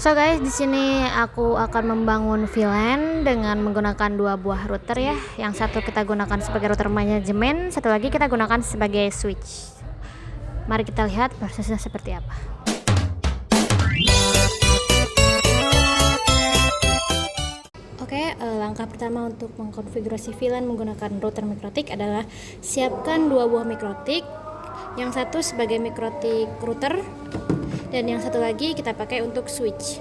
So guys, di sini aku akan membangun VLAN dengan menggunakan dua buah router ya. Yang satu kita gunakan sebagai router manajemen, satu lagi kita gunakan sebagai switch. Mari kita lihat prosesnya seperti apa. Oke, langkah pertama untuk mengkonfigurasi VLAN menggunakan router mikrotik adalah siapkan dua buah mikrotik. Yang satu sebagai mikrotik router dan yang satu lagi kita pakai untuk switch.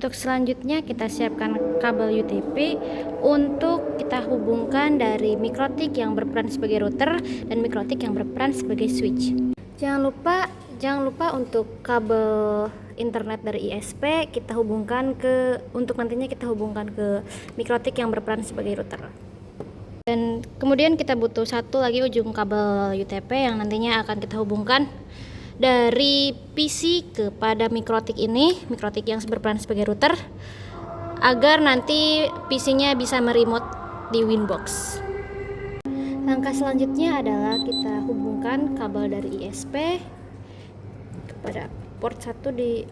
Untuk selanjutnya kita siapkan kabel UTP untuk kita hubungkan dari mikrotik yang berperan sebagai router dan mikrotik yang berperan sebagai switch. Jangan lupa untuk kabel internet dari ISP kita hubungkan untuk nantinya kita hubungkan ke mikrotik yang berperan sebagai router. Dan kemudian kita butuh satu lagi ujung kabel UTP yang nantinya akan kita hubungkan dari PC kepada mikrotik ini, mikrotik yang berperan sebagai router, agar nanti PC-nya bisa meremote di Winbox. Langkah selanjutnya adalah kita hubungkan kabel dari ISP kepada port 1 di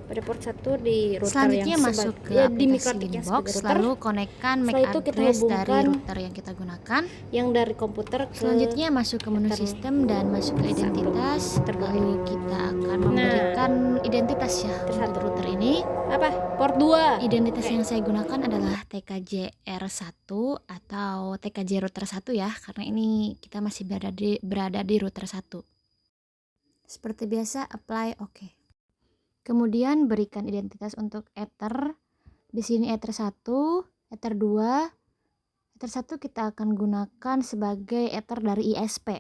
pada port 1 di router. Selanjutnya yang masuk ke aplikasi Winbox, lalu konekkan MAC address dari router yang kita gunakan. Yang dari komputer selanjutnya masuk ke menu sistem dan masuk ke identitas. Lalu kita akan memberikan identitas ya untuk router ini. Port 2. Identitas yang saya gunakan adalah TKJ R1 atau TKJ router 1 ya, karena ini kita masih berada di router 1. Seperti biasa, apply OK. Kemudian berikan identitas untuk Ether. Di sini Ether 1, Ether 2. Ether 1 kita akan gunakan sebagai Ether dari ISP.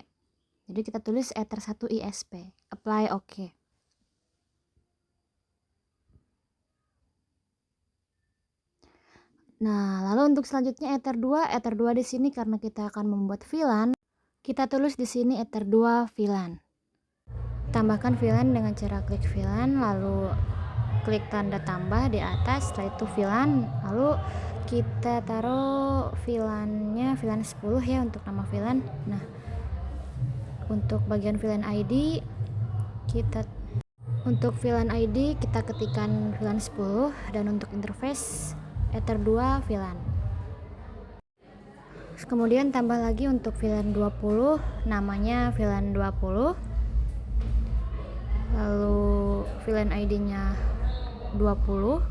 Jadi kita tulis Ether 1 ISP. Apply OK. Nah, lalu untuk selanjutnya Ether 2 di sini karena kita akan membuat VLAN, kita tulis di sini Ether 2 VLAN. Tambahkan VLAN dengan cara klik VLAN, lalu klik tanda tambah di atas, setelah itu VLAN, lalu kita taruh VLAN-nya VLAN 10 ya untuk nama VLAN. Nah, untuk bagian VLAN ID untuk VLAN ID kita ketikkan VLAN 10 dan untuk interface Ether 2 VLAN. Kemudian tambah lagi untuk VLAN 20, namanya VLAN 20. Lalu VLAN ID-nya 20.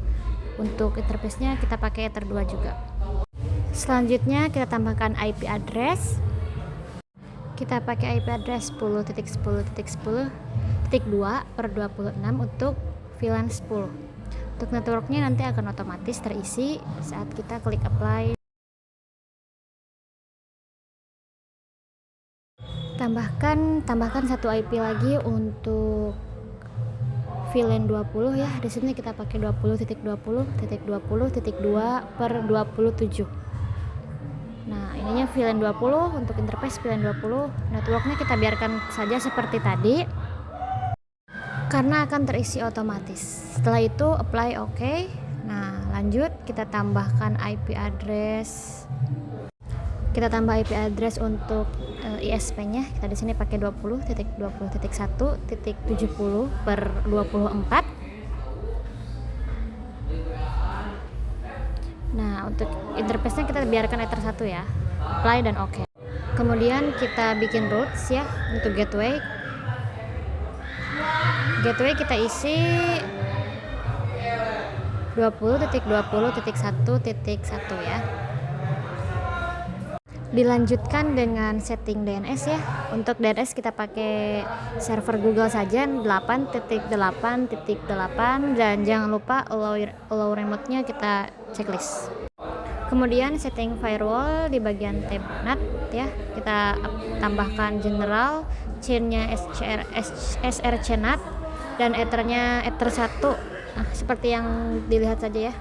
Untuk interface-nya kita pakai Ether 2 juga. Selanjutnya kita tambahkan IP address. Kita pakai IP address 10.10.10.2/26 untuk VLAN 10. Untuk networknya nanti akan otomatis terisi saat kita klik apply. Tambahkan satu IP lagi untuk VLAN 20 ya. Di sini kita pakai 20.20.20.2/27. Nah, ininya VLAN 20 untuk interface VLAN 20. Networknya kita biarkan saja seperti tadi karena akan terisi otomatis. Setelah itu apply OK. Nah, lanjut kita tambahkan IP address. Kita tambah IP address untuk ISP-nya. Kita di sini pakai 20.20.1.70/24. Nah, untuk interface-nya kita biarkan Ether 1 ya. Apply dan OK. Kemudian kita bikin routes ya untuk gateway. Gateway kita isi 20.20.1.1 ya. Dilanjutkan dengan setting DNS ya. Untuk DNS kita pakai server Google saja 8.8.8 dan jangan lupa allow remote-nya kita checklist. Kemudian setting firewall di bagian tab NAT ya. Kita tambahkan general, chain-nya SRC NAT dan Ether-nya Ether 1. Nah, seperti yang dilihat saja ya.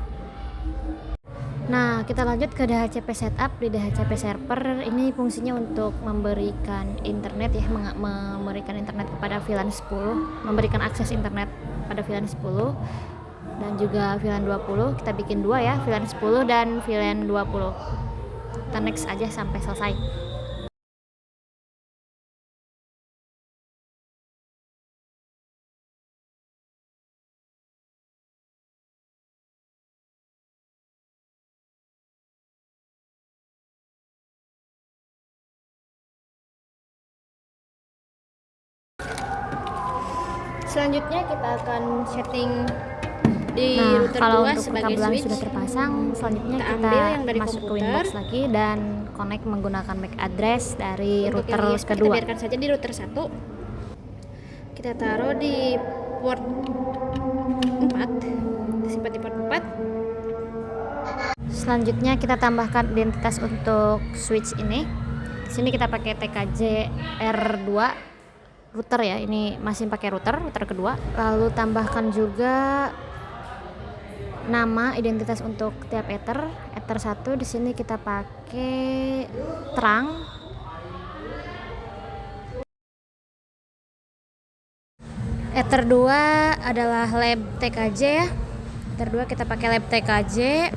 Nah, kita lanjut ke DHCP setup. Di DHCP server ini fungsinya untuk memberikan internet ya, memberikan internet kepada VLAN 10, memberikan akses internet pada VLAN 10 dan juga VLAN 20. Kita bikin dua ya, VLAN 10 dan VLAN 20. Kita next aja sampai selesai. Selanjutnya kita akan setting di Nah, router kalau 2 untuk sebagai kabel switch. sudah terpasang, selanjutnya Kita kita ambil yang dari masuk ke komputer. Winbox lagi dan connect menggunakan MAC address dari Untuk router yang USB kita kedua. biarkan saja di router 1. Kita taruh di port 4, simpan di port 4. Selanjutnya kita tambahkan identitas untuk switch ini. Di sini kita pakai TKJ R2 router ya. Ini masih pakai router kedua. Lalu tambahkan juga nama identitas untuk tiap ether 1. Di sini kita pakai terang. Ether 2 adalah lab TKJ ya. Ether 2 kita pakai lab TKJ.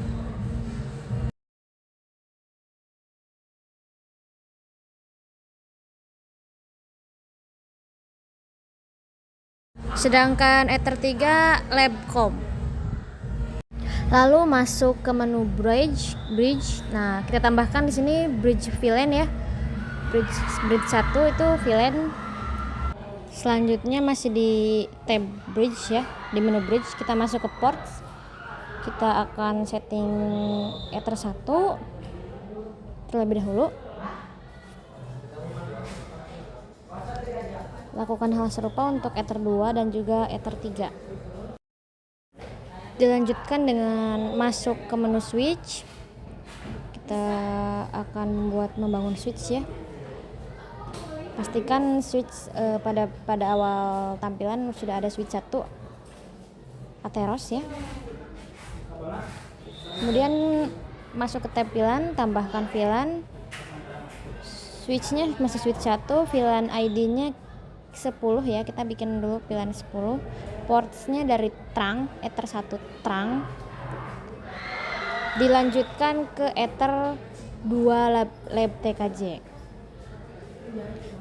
Sedangkan Ether 3 Labcom. Lalu masuk ke menu bridge. Nah, kita tambahkan di sini bridge VLAN ya. Bridge 1 itu VLAN. Selanjutnya masih di tab bridge ya. Di menu bridge kita masuk ke ports. Kita akan setting Ether 1 terlebih dahulu. Lakukan hal serupa untuk Ether 2 dan juga Ether 3. Dilanjutkan dengan masuk ke menu switch. Kita akan membangun switch ya. Pastikan switch pada awal tampilan sudah ada switch 1 Atheros ya. Kemudian masuk ke tab VLAN, tambahkan VLAN. Switchnya masih switch 1, VLAN ID-nya 10 ya, kita bikin dulu VLAN 10. Portsnya dari terang, Ether 1 terang. Dilanjutkan ke Ether 2 lab TKJ.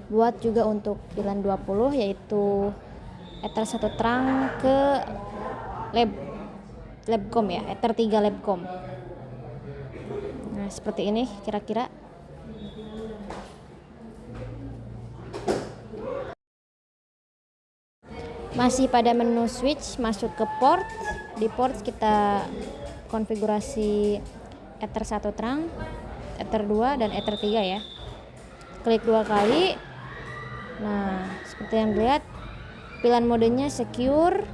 Buat juga untuk VLAN 20 yaitu Ether 1 terang ke Labcom ya, Ether 3 Labcom. Nah, seperti ini kira-kira. Masih pada menu switch, masuk ke port. Di port kita konfigurasi Ether 1 terang, Ether 2 dan Ether 3 ya. Klik 2 kali. Nah, seperti yang dilihat, VLAN modenya secure.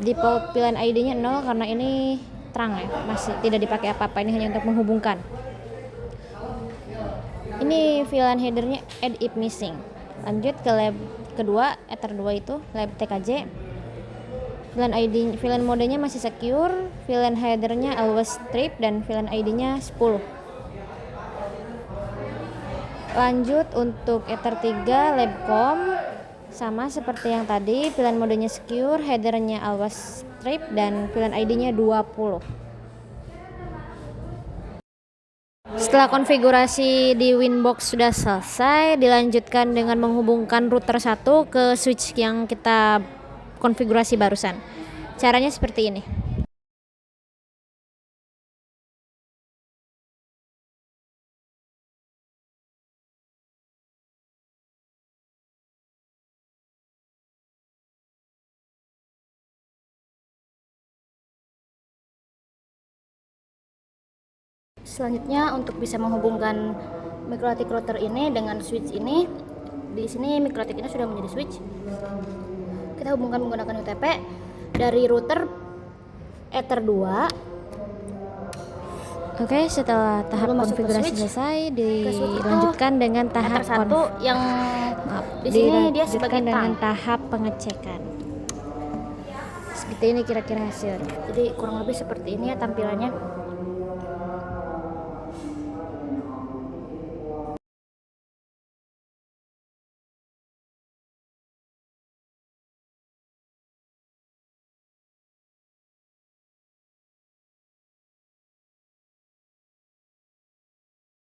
Default VLAN ID-nya 0 karena ini terang ya, masih tidak dipakai apa-apa, ini hanya untuk menghubungkan. Ini VLAN headernya add if missing. Lanjut ke lab kedua, Ether 2 itu lab TKJ. VLAN modenya masih secure, VLAN headernya always strip dan VLAN ID-nya 10. Lanjut untuk Ether 3 Labcom, sama seperti yang tadi, VLAN modenya secure, headernya always strip dan VLAN ID-nya 20. Setelah konfigurasi di Winbox sudah selesai, dilanjutkan dengan menghubungkan router 1 ke switch yang kita konfigurasi barusan. Caranya seperti ini. Selanjutnya untuk bisa menghubungkan MikroTik router ini dengan switch ini, di sini MikroTik ini sudah menjadi switch. Kita hubungkan menggunakan UTP dari router Ether 2. Oke, setelah tahap konfigurasi selesai, dilanjutkan dengan tahap Ether 1 yang di sini dia sebagai dengan tahap pengecekan. Seperti ini kira-kira hasilnya. Jadi kurang lebih seperti ini ya tampilannya.